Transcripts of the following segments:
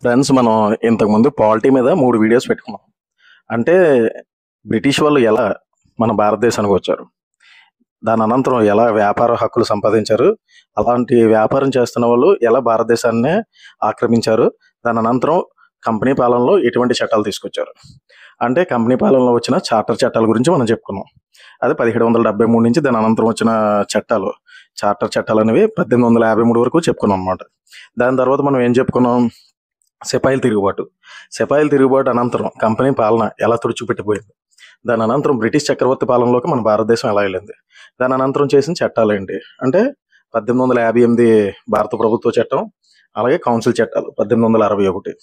Friends, మనం ఇంతకుముందు polity మీద 3 వీడియోస్ పెట్టుకున్నాం. అంటే బ్రిటిష్ వాళ్ళు ఎలా మన భారతదేశానికి వచ్చారు, దాని అనంతరం ఎలా వ్యాపార హక్కులు సంపాదించారు, అలాంటి వ్యాపారం చేస్తున్న వాళ్ళు ఎలా భారతదేశాన్ని ఆక్రమించారు, దాని అనంతరం కంపెనీ పాలనలో ఎటువంటి చట్టాలు తీసుకొచ్చారు. అంటే కంపెనీ పాలనలో వచ్చిన చార్టర్ చట్టాల గురించి మనం చెప్పుకున్నాం. అదే 1773 నుంచి దాని అనంతరం వచ్చిన చట్టాలు, చార్టర్ చట్టాలు అనేవి 1853 వరకు చెప్పుకున్నాం అనమాట. దాని తర్వాత మనం ఏం చెప్పుకున్నాం? సిపాయిల తిరుగుబాటు. సిపాయిల తిరుగుబాటు అనంతరం కంపెనీ పాలన ఎలా తుడిచిపెట్టిపోయింది, దాని అనంతరం బ్రిటిష్ చక్రవర్తి పాలనలోకి మన భారతదేశం ఎలా వెళ్ళింది, దాని అనంతరం చేసిన చట్టాలు ఏంటి అంటే 1858 భారత ప్రభుత్వ చట్టం, అలాగే కౌన్సిల్ చట్టాలు 1861.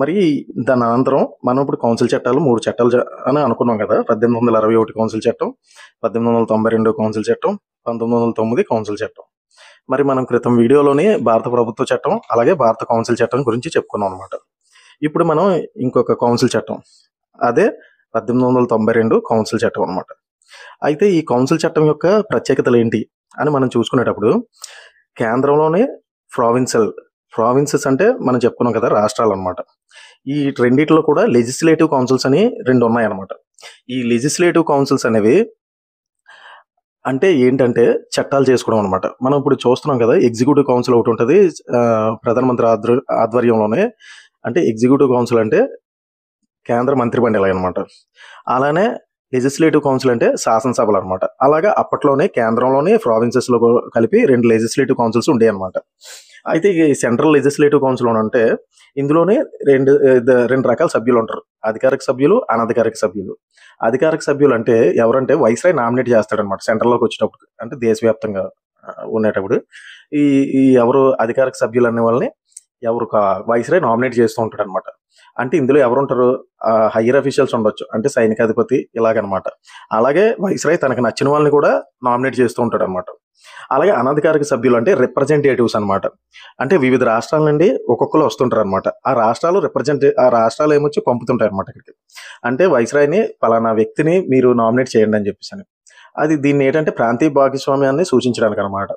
మరి దాని అనంతరం మనం ఇప్పుడు కౌన్సిల్ చట్టాలు 3 చట్టాలు అని అనుకున్నాం కదా. 1861 కౌన్సిల్ చట్టం, 1892 కౌన్సిల్ చట్టం, 1909 కౌన్సిల్ చట్టం. మరి మనం క్రితం వీడియోలోని భారత ప్రభుత్వ చట్టం అలాగే భారత కౌన్సిల్ చట్టం గురించి చెప్పుకున్నాం అనమాట. ఇప్పుడు మనం ఇంకొక కౌన్సిల్ చట్టం, అదే 1892 కౌన్సిల్ చట్టం అనమాట. అయితే ఈ కౌన్సిల్ చట్టం యొక్క ప్రత్యేకతలు ఏంటి అని మనం చూసుకునేటప్పుడు, కేంద్రంలోనే ప్రావిన్సెస్ అంటే మనం చెప్పుకున్నాం కదా, రాష్ట్రాలు అనమాట. ఈ రెండిట్లో కూడా లెజిస్లేటివ్ కౌన్సిల్స్ అని 2 ఉన్నాయన్నమాట. ఈ లెజిస్లేటివ్ కౌన్సిల్స్ అనేవి అంటే ఏంటంటే చట్టాలు చేసుకోవడం అనమాట. మనం ఇప్పుడు చూస్తున్నాం కదా, ఎగ్జిక్యూటివ్ కౌన్సిల్ ఒకటి ఉంటుంది ప్రధానమంత్రి ఆధ్వర్యంలోనే. అంటే ఎగ్జిక్యూటివ్ కౌన్సిల్ అంటే కేంద్ర మంత్రి మండలి అనమాట. అలానే లెజిస్లేటివ్ కౌన్సిల్ అంటే శాసనసభలు అనమాట. అలాగా అప్పట్లోనే కేంద్రంలోనే ప్రావిన్సెస్లో కలిపి 2 లెజిస్లేటివ్ కౌన్సిల్స్ ఉండేవి అనమాట. అయితే ఈ సెంట్రల్ లెజిస్లేటివ్ కౌన్సిల్ అంటే ఇందులోనే రెండు రకాల సభ్యులు ఉంటారు, అధికారిక సభ్యులు, అనధికారిక సభ్యులు. అధికారిక సభ్యులు అంటే ఎవరంటే వైస్రాయ్ నామినేట్ చేస్తాడనమాట సెంట్రల్లోకి వచ్చేటప్పుడు, అంటే దేశవ్యాప్తంగా ఉండేటప్పుడు. ఈ ఈ ఎవరు అధికారిక సభ్యులు అనే వాళ్ళని వైస్రాయ్ నామినేట్ చేస్తూ ఉంటాడు అనమాట. అంటే ఇందులో ఎవరు ఉంటారు? హయ్యర్ అఫీషియల్స్ ఉండొచ్చు, అంటే సైనికాధిపతి ఇలాగనమాట. అలాగే వైస్రాయ్ తనకు నచ్చిన వాళ్ళని కూడా నామినేట్ చేస్తూ ఉంటాడు అనమాట. అలాగే అనధికారిక సభ్యులు అంటే రిప్రజెంటేటివ్స్ అనమాట. అంటే వివిధ రాష్ట్రాల నుండి ఒక్కొక్కరు వస్తుంటారు అనమాట. ఆ రాష్ట్రాలు ఏమొచ్చి పంపుతుంటారు అనమాట ఇక్కడికి. అంటే వైస్రాయ్ని పలానా వ్యక్తిని మీరు నామినేట్ చేయండి అని చెప్పేసి. అది దీన్ని ఏంటంటే ప్రాంతీయ భాగస్వామ్యాన్ని సూచించడానికి అనమాట.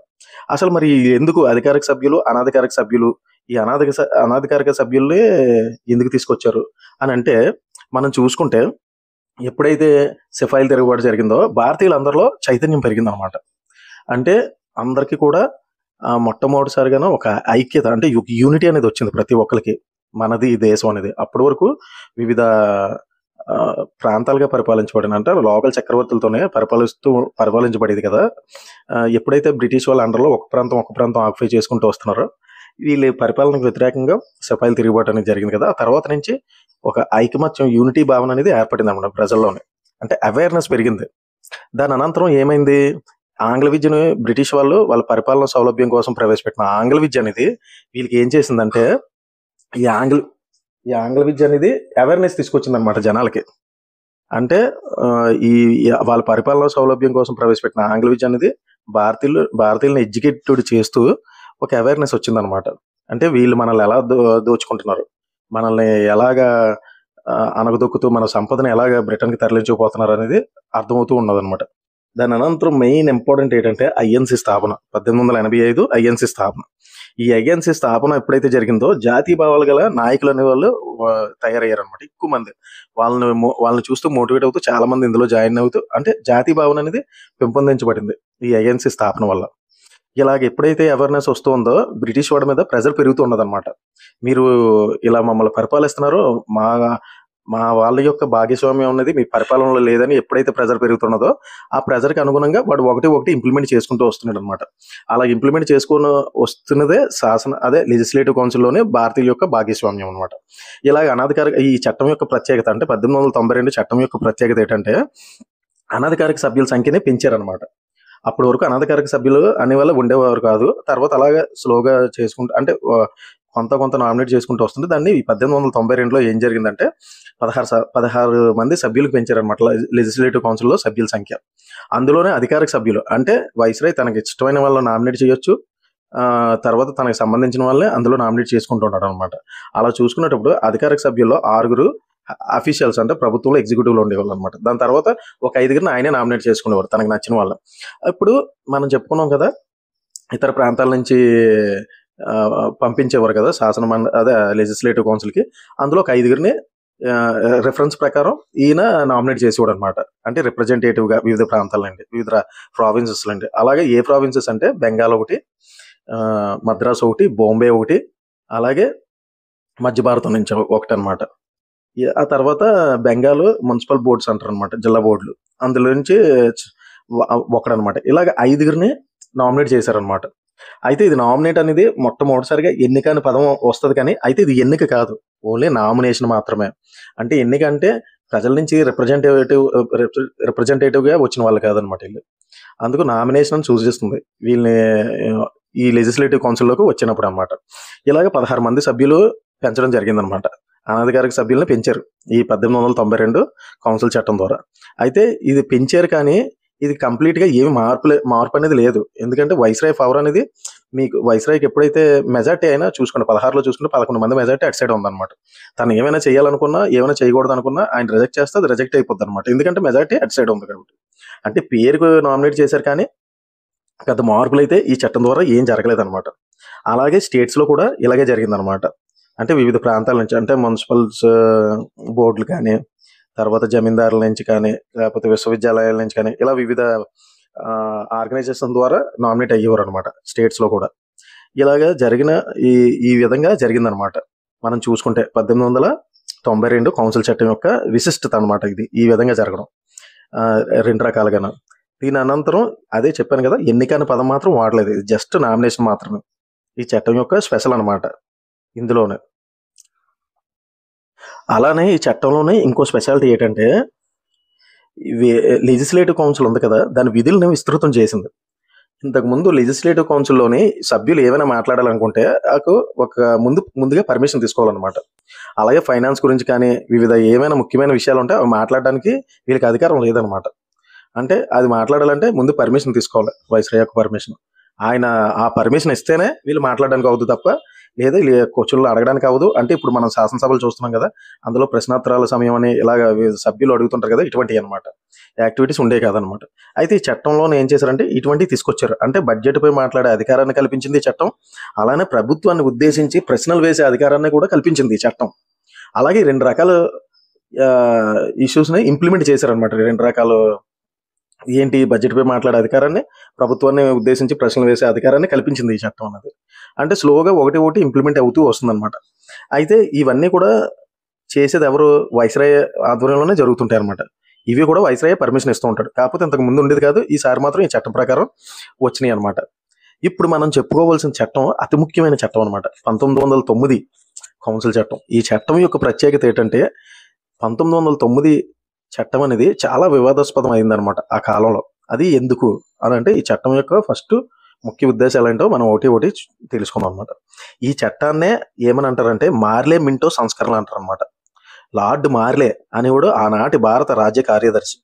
అసలు మరి ఎందుకు అధికారిక సభ్యులు, అనధికారిక సభ్యులు, ఈ అనధికారిక సభ్యుల్ని ఎందుకు తీసుకొచ్చారు అని అంటే, మనం చూసుకుంటే ఎప్పుడైతే సిపాయిల తిరుగుబాటు జరిగిందో భారతీయులందరిలో చైతన్యం పెరిగిందనమాట. అంటే అందరికీ కూడా మొట్టమొదటిసారిగానే ఒక ఐక్యత, అంటే యూనిటీ అనేది వచ్చింది ప్రతి ఒక్కరికి. మనది ఈ దేశం అనేది అప్పటి వరకు వివిధ ప్రాంతాలుగా పరిపాలించబడిన, అంటే లోకల్ చక్రవర్తులతోనే పరిపాలించబడేది కదా. ఎప్పుడైతే బ్రిటిష్ వాళ్ళ అండర్లో ఒక ప్రాంతం ఆక్యుపై చేసుకుంటూ వస్తున్నారో, వీళ్ళ పరిపాలనకు వ్యతిరేకంగా సిపాయిల తిరుగుబాటు అనేది జరిగింది కదా. ఆ తర్వాత నుంచి ఒక ఐకమత్యం, యూనిటీ భావన అనేది ఏర్పడింది అన్నమాట ప్రజల్లోనే. అంటే అవేర్నెస్ పెరిగింది. దాని అనంతరం ఏమైంది? ఆంగ్ల విద్యను బ్రిటిష్ వాళ్ళు వాళ్ళ పరిపాలన సౌలభ్యం కోసం ప్రవేశపెట్టిన ఆంగ్ల విద్య అనేది వీళ్ళకి ఏం చేసిందంటే, ఈ ఆంగ్ల విద్య అనేది అవేర్నెస్ తీసుకొచ్చింది అనమాట జనాలకి. అంటే ఈ వాళ్ళ పరిపాలన సౌలభ్యం కోసం ప్రవేశపెట్టిన ఆంగ్ల విద్య అనేది భారతీయులను ఎడ్యుకేటెడ్ చేస్తూ ఒక అవేర్నెస్ వచ్చిందనమాట. అంటే వీళ్ళు మనల్ని ఎలా దోచుకుంటున్నారు, మనల్ని ఎలాగా అనగదొక్కుతూ మన సంపదను ఎలాగా బ్రిటన్కి తరలించుకుపోతున్నారు అనేది అర్థమవుతూ ఉన్నదనమాట. దాని అనంతరం మెయిన్ ఇంపార్టెంట్ ఏంటంటే ఐఎన్సి స్థాపన, 1885 ఐఎన్సి స్థాపన. ఈ ఐఎన్సి స్థాపన ఎప్పుడైతే జరిగిందో జాతీయ భావాలు గల నాయకులు అనే వాళ్ళు తయారయ్యారు అనమాట. ఎక్కువ మంది వాళ్ళని చూస్తూ మోటివేట్ అవుతూ చాలా మంది ఇందులో జాయిన్ అవుతూ, అంటే జాతీయ భావన అనేది పెంపొందించబడింది ఈ ఐఎన్సి స్థాపన వల్ల. ఇలాగ ఎప్పుడైతే అవేర్నెస్ వస్తుందో బ్రిటిష్ వాడి మీద ప్రెజర్ పెరుగుతూ ఉన్నదన్నమాట. మీరు ఇలా మమ్మల్ని పరిపాలిస్తున్నారో, మా వాళ్ళ యొక్క భాగస్వామ్యం అనేది మీ పరిపాలనలో లేదని ఎప్పుడైతే ప్రెజర్ పెరుగుతున్నదో, ఆ ప్రెజర్కి అనుగుణంగా వాడు ఒకటి ఇంప్లిమెంట్ చేసుకుంటూ వస్తున్నాడు అనమాట. అలా ఇంప్లిమెంట్ చేసుకుని వస్తున్నదే అదే లెజిస్లేటివ్ కౌన్సిల్లోనే భారతీయుల యొక్క భాగస్వామ్యం అనమాట. ఇలాగ అనధికారిక ఈ చట్టం యొక్క ప్రత్యేకత, అంటే 1892 చట్టం యొక్క ప్రత్యేకత ఏంటంటే, అనధికారిక సభ్యుల సంఖ్యని పెంచారనమాట. అప్పటి వరకు అనధికారిక సభ్యులు అనేవాళ్ళు ఉండేవారు కాదు. తర్వాత అలాగా స్లోగా చేసుకుంటూ, అంటే కొంత నామినేట్ చేసుకుంటూ వస్తుంది. దాన్ని 1892లో ఏం జరిగిందంటే 16 మంది సభ్యులకు పెంచారనమాట లెజిస్లేటివ్ కౌన్సిల్లో సభ్యుల సంఖ్య. అందులోనే అధికారిక సభ్యులు అంటే వైస్రాయ్ తనకి ఇష్టమైన వాళ్ళని నామినేట్ చేయొచ్చు, తర్వాత తనకు సంబంధించిన వాళ్ళని అందులో నామినేట్ చేసుకుంటూ ఉంటాడు అనమాట. అలా చూసుకునేటప్పుడు అధికారిక సభ్యుల్లో 6 అఫీషియల్స్, అంటే ప్రభుత్వంలో ఎగ్జిక్యూటివ్లో ఉండేవాళ్ళు అనమాట. దాని తర్వాత ఒక 5 ఆయనే నామినేట్ చేసుకునేవారు తనకు నచ్చిన వాళ్ళు. ఇప్పుడు మనం చెప్పుకున్నాం కదా, ఇతర ప్రాంతాల నుంచి పంపించేవారు కదా అదే లెజిస్లేటివ్ కౌన్సిల్కి. అందులో ఒక 5గురిని రిఫరెన్స్ ప్రకారం ఈయన నామినేట్ చేసేవాడు అనమాట. అంటే రిప్రజెంటేటివ్గా వివిధ ప్రాంతాల నుండి, వివిధ ప్రావిన్సెస్ నుండి. అలాగే ఏ ప్రావిన్సెస్ అంటే బెంగాల్ ఒకటి, మద్రాస్ ఒకటి, బాంబే ఒకటి, అలాగే మధ్య భారతం నుంచి ఒకటి అనమాట. ఆ తర్వాత బెంగాల్ మున్సిపల్ బోర్డ్స్ అంటారు అనమాట, జిల్లా బోర్డులు. అందులో నుంచి ఒకడనమాట. ఇలాగ 5గురిని నామినేట్ చేశారనమాట. అయితే ఇది నామినేట్ అనేది మొట్టమొదటిసారిగా ఎన్నిక అనే పదం వస్తుంది, కానీ అయితే ఇది ఎన్నిక కాదు, ఓన్లీ నామినేషన్ మాత్రమే. అంటే ఎన్నిక అంటే ప్రజల నుంచి రిప్రజెంటేటివ్గా వచ్చిన వాళ్ళు కాదనమాట వీళ్ళు. అందుకు నామినేషన్ అని సూచిస్తుంది వీళ్ళని ఈ లెజిస్లేటివ్ కౌన్సిల్లోకి వచ్చినప్పుడు అనమాట. ఇలాగ 16 మంది సభ్యులు పెంచడం జరిగిందనమాట. అనధికారిక సభ్యులను పెంచారు ఈ 1892 కౌన్సిల్ చట్టం ద్వారా. అయితే ఇది పెంచారు, కానీ ఇది కంప్లీట్గా ఏమి మార్పు అనేది లేదు. ఎందుకంటే వైస్రాయ్ పవర్ అనేది మీకు వైస్రాయ్కి ఎప్పుడైతే మెజార్టీ అయినా చూసుకుంటే 16లో చూసుకుంటే 11 మంది మెజార్టీ అటు సైడ్ ఉందన్నమాట. తను ఏమైనా చేయాలనుకున్నా, ఏమైనా చేయకూడదు అనుకున్నా ఆయన రిజెక్ట్ చేస్తే అది రిజెక్ట్ అయిపోద్ది అనమాట. ఎందుకంటే మెజార్టీ అటు సైడ్ ఉంది కాబట్టి. అంటే పేరుకు నామినేట్ చేశారు, కానీ పెద్ద మార్పులు అయితే ఈ చట్టం ద్వారా ఏం జరగలేదన్నమాట. అలాగే స్టేట్స్లో కూడా ఇలాగే జరిగిందనమాట. అంటే వివిధ ప్రాంతాల నుంచి, అంటే మున్సిపల్స్ బోర్డులు కానీ, తర్వాత జమీందారుల నుంచి కానీ, లేకపోతే విశ్వవిద్యాలయాల నుంచి కానీ, ఇలా వివిధ ఆర్గనైజేషన్ ద్వారా నామినేట్ అయ్యేవారు అనమాట స్టేట్స్లో కూడా. ఇలాగా జరిగిన ఈ విధంగా జరిగిందనమాట. మనం చూసుకుంటే 1892 కౌన్సిల్ చట్టం యొక్క విశిష్టత అనమాట ఇది, ఈ విధంగా జరగడం. 2 రకాలుగాను. దీని అనంతరం అదే చెప్పాను కదా, ఎన్నిక అనే పదం మాత్రం వాడలేదు, ఇది జస్ట్ నామినేషన్ మాత్రమే. ఈ చట్టం యొక్క స్పెషల్ అనమాట ఇందులోనే. అలానే ఈ చట్టంలోనే ఇంకో స్పెషాలిటీ ఏంటంటే, లెజిస్లేటివ్ కౌన్సిల్ ఉంది కదా, దాని విధులను విస్తృతం చేసింది. ఇంతకుముందు లెజిస్లేటివ్ కౌన్సిల్లోని సభ్యులు ఏమైనా మాట్లాడాలనుకుంటే నాకు ముందుగా పర్మిషన్ తీసుకోవాలన్నమాట. అలాగే ఫైనాన్స్ గురించి కానీ, వివిధ ఏమైనా ముఖ్యమైన విషయాలు ఉంటే అవి మాట్లాడడానికి వీళ్ళకి అధికారం లేదనమాట. అంటే అది మాట్లాడాలంటే ముందు పర్మిషన్ తీసుకోవాలి, వైస్రాయ్ యొక్క పర్మిషన్. ఆయన ఆ పర్మిషన్ ఇస్తేనే వీళ్ళు మాట్లాడడానికి అవుతుంది తప్ప, లేదా క్వశ్చన్లు అడగడానికి అవ్వదు. అంటే ఇప్పుడు మనం శాసనసభలు చూస్తున్నాం కదా, అందులో ప్రశ్నోత్తరాల సమయం అని ఇలాగ సభ్యులు అడుగుతుంటారు కదా, ఇటువంటివి అనమాట యాక్టివిటీస్ ఉండే కాదనమాట. అయితే ఈ చట్టంలోనే ఏం చేశారంటే ఇటువంటివి తీసుకొచ్చారు. అంటే బడ్జెట్ పై మాట్లాడే అధికారాన్ని కల్పించింది ఈ చట్టం. అలానే ప్రభుత్వాన్ని ఉద్దేశించి ప్రశ్నలు వేసే అధికారాన్ని కూడా కల్పించింది ఈ చట్టం. అలాగే 2 రకాల ఇష్యూస్ని ఇంప్లిమెంట్ చేశారనమాట. 2 రకాలు ఏంటి, బడ్జెట్ పై మాట్లాడే అధికారాన్ని, ప్రభుత్వాన్ని ఉద్దేశించి ప్రశ్నలు వేసే అధికారాన్ని కల్పించింది ఈ చట్టం అనేది. అంటే స్లోగా ఒకటి ఇంప్లిమెంట్ అవుతూ వస్తుందన్నమాట. అయితే ఇవన్నీ కూడా చేసేది ఎవరు, వైస్రాయ్ ఆధ్వర్యంలోనే జరుగుతుంటాయి అనమాట. ఇవి కూడా వైస్రాయ్ పర్మిషన్ ఇస్తూ ఉంటాడు. కాకపోతే ఇంతకు ముందు ఉండేది కాదు, ఈసారి మాత్రం ఈ చట్టం ప్రకారం వచ్చినాయి అనమాట. ఇప్పుడు మనం చెప్పుకోవాల్సిన చట్టం అతి ముఖ్యమైన చట్టం అనమాట, 1909 కౌన్సిల్ చట్టం. ఈ చట్టం యొక్క ప్రత్యేకత ఏంటంటే, 1909 చట్టం అనేది చాలా వివాదాస్పదం అయిందనమాట ఆ కాలంలో. అది ఎందుకు అని అంటే, ఈ చట్టం యొక్క ఫస్ట్ ముఖ్య ఉద్దేశాలు ఏంటో మనం ఒకటి తెలుసుకున్నాం అనమాట. ఈ చట్టాన్నే ఏమని అంటారంటే మార్లే మింటో సంస్కరణ అంటారు అనమాట. లార్డ్ మార్లే అనేవాడు ఆనాటి భారత రాజ్య కార్యదర్శి,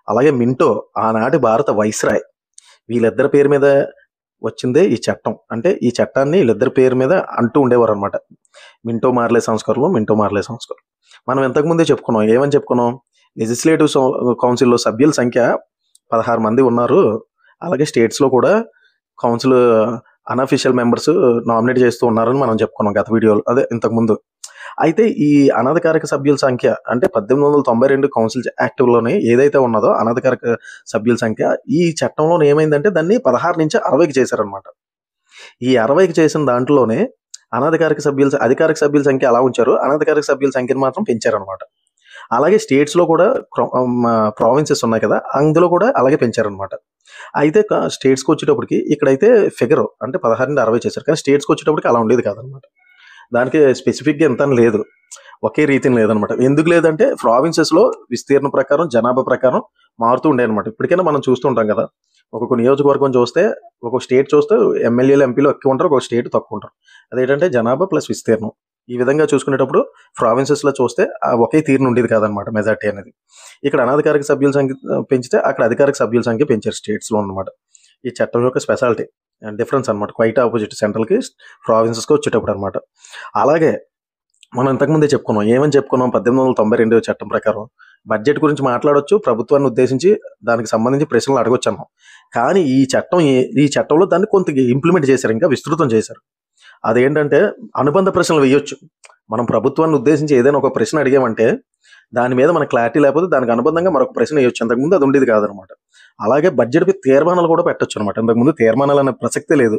అలాగే మింటో ఆనాటి భారత వైస్రాయ్. వీళ్ళిద్దరి పేరు మీద వచ్చిందే ఈ చట్టం. అంటే ఈ చట్టాన్ని వీళ్ళిద్దరి పేరు మీద అంటూ ఉండేవారు అనమాట, మింటో మార్లే సంస్కరణలు. మనం ఇంతకుముందే చెప్పుకున్నాం, ఏమని చెప్పుకున్నాం, లెజిస్లేటివ్ కౌన్సిల్లో సభ్యుల సంఖ్య 16 మంది ఉన్నారు. అలాగే స్టేట్స్లో కూడా కౌన్సిల్ అన్అఫీషియల్ మెంబర్స్ నామినేట్ చేస్తూ ఉన్నారని మనం చెప్పుకున్నాం గత వీడియోలో, అదే ఇంతకుముందు. అయితే ఈ అనధికారిక సభ్యుల సంఖ్య అంటే 1892 కౌన్సిల్ యాక్టివ్లోనే ఏదైతే ఉన్నదో అనధికారిక సభ్యుల సంఖ్య, ఈ చట్టంలో ఏమైందంటే దాన్ని 16 నుంచి 60కి చేశారనమాట. ఈ 60కి చేసిన దాంట్లోనే అధికారిక సభ్యుల సంఖ్య అలా ఉంచారు, అనధికారిక సభ్యుల సంఖ్యను మాత్రం పెంచారనమాట. అలాగే స్టేట్స్లో కూడా ప్రావిన్సెస్ ఉన్నాయి కదా, అందులో కూడా అలాగే పెంచారనమాట. అయితే స్టేట్స్కి వచ్చేటప్పటికి ఇక్కడైతే ఫిగర్ అంటే 16 నుండి 60 చేశారు, కానీ స్టేట్స్కి వచ్చేటప్పటికి అలా ఉండేది కాదనమాట. దానికి స్పెసిఫిక్గా ఎంత లేదు, ఒకే రీతిని లేదనమాట. ఎందుకు లేదంటే ప్రావిన్సెస్లో విస్తీర్ణ ప్రకారం, జనాభా ప్రకారం మారుతూ ఉండే అనమాట. ఇప్పటికైనా మనం చూస్తుంటాం కదా, ఒక్కొక్క నియోజకవర్గం చూస్తే, ఒక్కొక్క స్టేట్ చూస్తే ఎమ్మెల్యేలు ఎంపీలు ఎక్కువ ఉంటారు, ఒక్కొక్క స్టేట్ తక్కువ ఉంటారు. అదేంటంటే జనాభా ప్లస్ విస్తీర్ణం. ఈ విధంగా చూసుకునేటప్పుడు ప్రావిన్సెస్లో చూస్తే ఒకే తీరును ఉండేది కాదనమాట మెజార్టీ అనేది. ఇక్కడ అనధికారిక సభ్యుల సంఖ్య పెంచితే అక్కడ అధికారిక సభ్యుల సంఖ్య పెంచారు స్టేట్స్లో అనమాట. ఈ చట్టం యొక్క స్పెషాలిటీ డిఫరెన్స్ అనమాట, క్వైట్ ఆపోజిట్ సెంట్రల్కి ప్రావిన్సెస్కి వచ్చేటప్పుడు అనమాట. అలాగే మనం ఇంతకుముందే చెప్పుకున్నాం, ఏమని చెప్పుకున్నాం, 1892 చట్టం ప్రకారం బడ్జెట్ గురించి మాట్లాడొచ్చు, ప్రభుత్వాన్ని ఉద్దేశించి దానికి సంబంధించి ప్రశ్నలు అడగొచ్చు అన్నాం. కానీ ఈ చట్టంలో దాన్ని కొంత ఇంప్లిమెంట్ చేశారు, ఇంకా విస్తృతం చేశారు. అదేంటంటే అనుబంధ ప్రశ్నలు వేయొచ్చు. మనం ప్రభుత్వాన్ని ఉద్దేశించి ఏదైనా ఒక ప్రశ్న అడిగామంటే దాని మీద మనకు క్లారిటీ లేకపోతే దానికి అనుబంధంగా మరొక ప్రశ్న వేయొచ్చు. అంతకుముందు అది ఉండేది కాదనమాట. అలాగే బడ్జెట్‌పై తీర్మానాలు కూడా పెట్టొచ్చు అనమాట. ఇంతకుముందు తీర్మానాలు అనే ప్రసక్తే లేదు.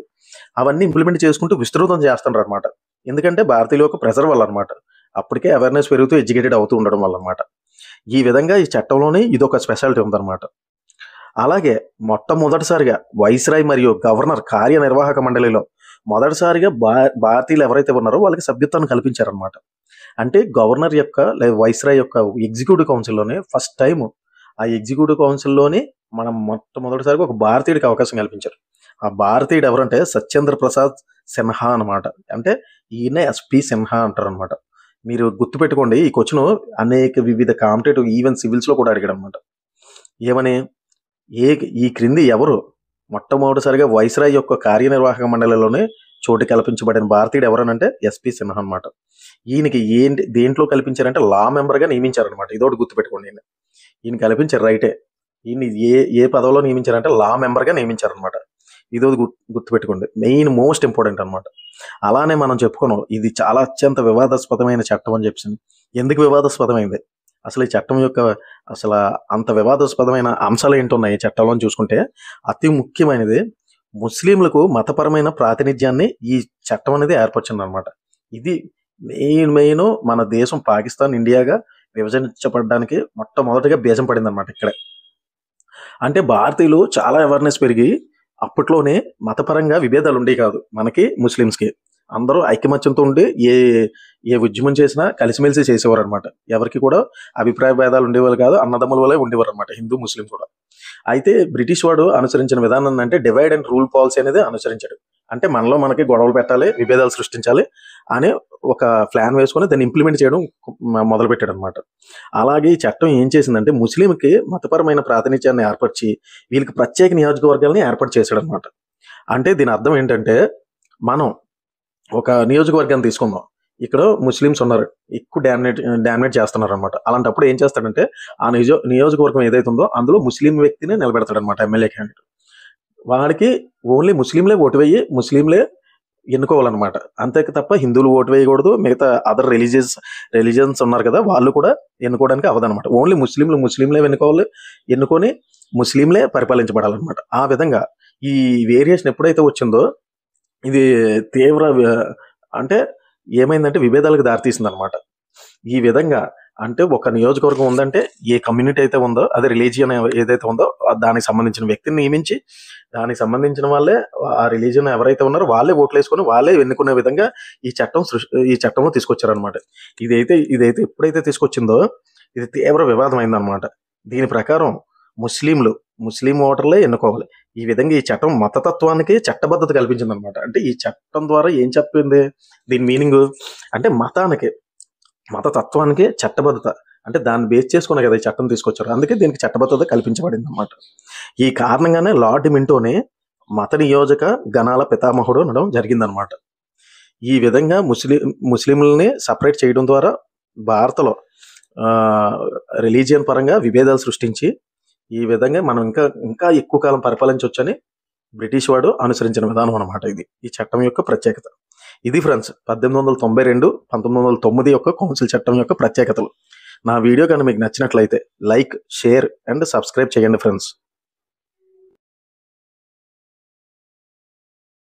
అవన్నీ ఇంప్లిమెంట్ చేసుకుంటూ విస్తృతం చేస్తున్నారనమాట. ఎందుకంటే భారతీయుల యొక్క ప్రెషర్ వల్ల అనమాట. అప్పటికే అవేర్‌నెస్ పెరుగుతూ ఎడ్యుకేటెడ్ అవుతూ ఉండడం వల్ల అనమాట. ఈ విధంగా ఈ చట్టంలోని ఇదొక స్పెషాలిటీ ఉందన్నమాట. అలాగే మొట్టమొదటిసారిగా వైస్రాయ్ మరియు గవర్నర్ కార్యనిర్వాహక మండలిలో మొదటిసారిగా భారతీయులు ఎవరైతే ఉన్నారో వాళ్ళకి సభ్యత్వాన్ని కల్పించారనమాట. అంటే గవర్నర్ యొక్క లేదా వైస్రాయ్ యొక్క ఎగ్జిక్యూటివ్ కౌన్సిల్లోనే ఫస్ట్ టైం ఆ ఎగ్జిక్యూటివ్ కౌన్సిల్లోని మనం మొట్టమొదటిసారిగా ఒక భారతీయుడికి అవకాశం కల్పించారు. ఆ భారతీయుడు ఎవరంటే సత్యేంద్ర ప్రసాద్ సిన్హా అనమాట. అంటే ఈయన ఎస్పి సిన్హా అంటారు అనమాట. మీరు గుర్తుపెట్టుకోండి, ఈ క్వశ్చన్ అనేక వివిధ కాంపిటేటివ్ ఈవెన్ సివిల్స్లో కూడా అడిగాడు అనమాట. ఏమని, ఈ క్రింది ఎవరు మొట్టమొదటిసారిగా వైస్రాయ్ యొక్క కార్యనిర్వాహక మండలిలోనే చోటు కల్పించబడిన భారతీయుడు ఎవరనంటే ఎస్పి సిన్హా అనమాట. ఈయనకి దేంట్లో కల్పించారంటే లా మెంబర్గా నియమించారనమాట. ఇదోటి గుర్తుపెట్టుకోండి. ఈయన కల్పించారు రైటే. ఈయన ఏ పదవిలో నియమించారంటే లా మెంబర్గా నియమించారనమాట. ఇదోటి గుర్తుపెట్టుకోండి, మెయిన్ మోస్ట్ ఇంపార్టెంట్ అనమాట. అలానే మనం చెప్పుకున్నాం ఇది చాలా అత్యంత వివాదాస్పదమైన చట్టం అని చెప్పి. ఎందుకు వివాదాస్పదమైంది, అసలు ఈ చట్టం యొక్క అసలు అంత వివాదాస్పదమైన అంశాలు ఏంటున్నాయి ఈ చట్టంలో చూసుకుంటే, అతి ముఖ్యమైనది ముస్లింలకు మతపరమైన ప్రాతినిధ్యాన్ని ఈ చట్టం అనేది ఏర్పరిచింది అనమాట. ఇది మెయిన్ మన దేశం పాకిస్తాన్ ఇండియాగా విభజించబడడానికి మొట్టమొదటిగా బీజం పడింది అనమాట ఇక్కడే. అంటే భారతీయులు చాలా అవేర్నెస్ పెరిగి అప్పట్లోనే మతపరంగా విభేదాలు ఉండేవి కాదు. మనకి ముస్లిమ్స్కి అందరూ ఐకమత్యంతో ఉండి ఏ ఉద్యమం చేసినా కలిసిమెలిసి చేసేవారు అనమాట. ఎవరికి కూడా అభిప్రాయ భేదాలు ఉండేవాళ్ళు కాదు, అన్నదమ్ముల వల్లే ఉండేవారు అనమాట, హిందూ ముస్లిం కూడా. అయితే బ్రిటిష్ వాడు అనుసరించిన విధానం అంటే డివైడ్ అండ్ రూల్ పాలసీ అనేది అనుసరించాడు. అంటే మనలో మనకి గొడవలు పెట్టాలి, విభేదాలు సృష్టించాలి అనే ఒక ప్లాన్ వేసుకొని దాన్ని ఇంప్లిమెంట్ చేయడం మొదలుపెట్టాడు అనమాట. అలాగే ఈ చట్టం ఏం చేసిందంటే ముస్లింకి మతపరమైన ప్రాతినిధ్యాన్ని ఏర్పరిచి వీళ్ళకి ప్రత్యేక నియోజకవర్గాలని ఏర్పాటు చేశాడు అనమాట. అంటే దీని అర్థం ఏంటంటే, మనం ఒక నియోజకవర్గాన్ని తీసుకుందాం, ఇక్కడ ముస్లిమ్స్ ఉన్నారు, ఎక్కువ డామినేట్ చేస్తున్నారు అనమాట. అలాంటప్పుడు ఏం చేస్తాడంటే ఆ నియోజకవర్గం ఏదైతే ఉందో అందులో ముస్లిం వ్యక్తిని నిలబెడతాడు అనమాట, ఎమ్మెల్యే క్యాండిడేట్. వాడికి ఓన్లీ ముస్లింలే ఓటు వేయి, ముస్లింలే ఎన్నుకోవాలన్నమాట. అంతే తప్ప హిందువులు ఓటు వేయకూడదు, మిగతా అదర్ రిలీజియన్స్ ఉన్నారు కదా వాళ్ళు కూడా ఎన్నుకోవడానికి అవ్వదన్నమాట. ఓన్లీ ముస్లింలే ఎన్నుకొని ముస్లింలే పరిపాలించబడాలన్నమాట. ఆ విధంగా ఈ వేరియేషన్ ఎప్పుడైతే వచ్చిందో ఇది తీవ్ర అంటే ఏమైందంటే విభేదాలకు దారితీసింది అనమాట. ఈ విధంగా అంటే ఒక నియోజకవర్గం ఉందంటే ఏ కమ్యూనిటీ అయితే ఉందో అదే రిలీజియన్ ఏదైతే ఉందో దానికి సంబంధించిన వ్యక్తిని నియమించి దానికి సంబంధించిన వాళ్ళే ఆ రిలీజియన్ ఎవరైతే ఉన్నారో వాళ్ళే ఓట్లు వేసుకొని వాళ్ళే ఎన్నుకునే విధంగా ఈ చట్టంలో తీసుకొచ్చారనమాట. ఇదైతే ఎప్పుడైతే తీసుకొచ్చిందో ఇది తీవ్ర వివాదం అయిందనమాట. దీని ప్రకారం ముస్లిం ఓటర్లే ఎన్నుకోవాలి. ఈ విధంగా ఈ చట్టం మతతత్వానికి చట్టబద్ధత కల్పించింది అనమాట. అంటే ఈ చట్టం ద్వారా ఏం చెప్పింది, దీని మీనింగ్ అంటే మతతత్వానికి చట్టబద్ధత, అంటే దాన్ని బేస్ చేసుకునే కదా ఈ చట్టం తీసుకొచ్చారు. అందుకే దీనికి చట్టబద్ధత కల్పించబడింది అనమాట. ఈ కారణంగానే లార్డ్ మింటోని మత నియోజక గణాల పితామహుడు అనడం జరిగిందనమాట. ఈ విధంగా ముస్లింలని సపరేట్ చేయడం ద్వారా భారత్లో రిలీజియన్ పరంగా విభేదాలు సృష్టించి ఈ విధంగా మనం ఇంకా ఎక్కువ కాలం పరిపాలించవచ్చని బ్రిటిష్ వాడు అనుసరించిన విధానం అనమాట. ఈ చట్టం యొక్క ప్రత్యేకత. ఇది ఫ్రెండ్స్ 1892, 1909 యొక్క కౌన్సిల్ చట్టం యొక్క ప్రత్యేకతలు. నా వీడియో కానీ మీకు నచ్చినట్లయితే లైక్, షేర్ అండ్ సబ్స్క్రైబ్ చేయండి ఫ్రెండ్స్.